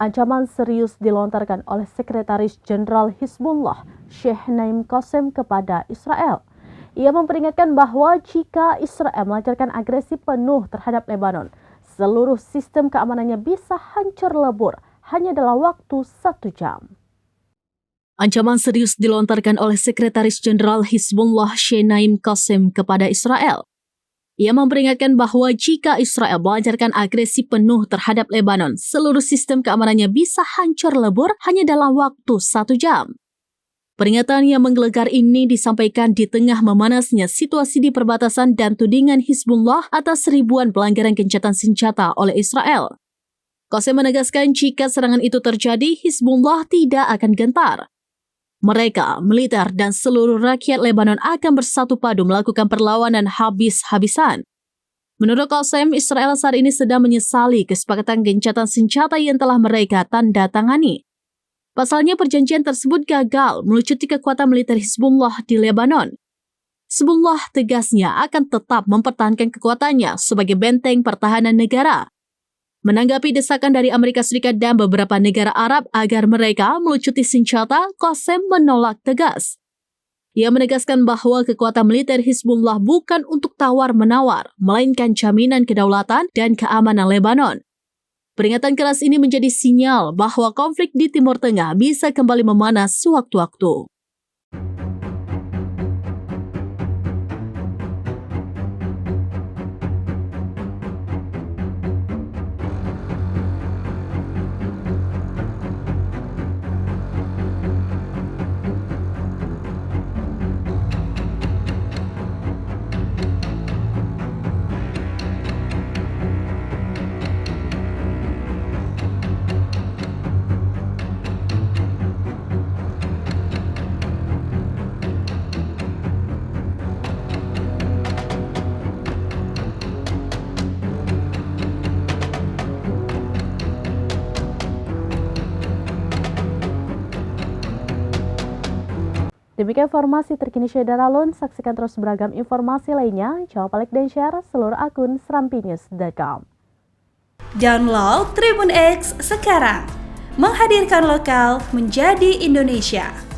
Ancaman serius dilontarkan oleh Sekretaris Jenderal Hizbullah, Sheikh Naim Qassem kepada Israel. Ia memperingatkan bahwa jika Israel melancarkan agresi penuh terhadap Lebanon, seluruh sistem keamanannya bisa hancur lebur hanya dalam waktu 1 jam. Ancaman serius dilontarkan oleh Sekretaris Jenderal Hizbullah, Sheikh Naim Qassem kepada Israel. Ia memperingatkan bahwa jika Israel melancarkan agresi penuh terhadap Lebanon, seluruh sistem keamanannya bisa hancur lebur hanya dalam waktu 1 jam. Peringatan yang menggelegar ini disampaikan di tengah memanasnya situasi di perbatasan dan tudingan Hizbullah atas ribuan pelanggaran gencatan senjata oleh Israel. Qassem menegaskan jika serangan itu terjadi, Hizbullah tidak akan gentar. Mereka, militer, dan seluruh rakyat Lebanon akan bersatu padu melakukan perlawanan habis-habisan. Menurut Qassem, Israel saat ini sedang menyesali kesepakatan gencatan senjata yang telah mereka tanda tangani. Pasalnya perjanjian tersebut gagal melucuti kekuatan militer Hizbullah di Lebanon. Hizbullah tegasnya akan tetap mempertahankan kekuatannya sebagai benteng pertahanan negara. Menanggapi desakan dari Amerika Serikat dan beberapa negara Arab agar mereka melucuti senjata, Qassem menolak tegas. Ia menegaskan bahwa kekuatan militer Hizbullah bukan untuk tawar-menawar, melainkan jaminan kedaulatan dan keamanan Lebanon. Peringatan keras ini menjadi sinyal bahwa konflik di Timur Tengah bisa kembali memanas sewaktu-waktu. Demikian informasi terkini Syeda Ralun. Saksikan terus beragam informasi lainnya. Jangan lupa like dan share seluruh akun serampinews.com. Download Tribun X sekarang. Menghadirkan lokal menjadi Indonesia.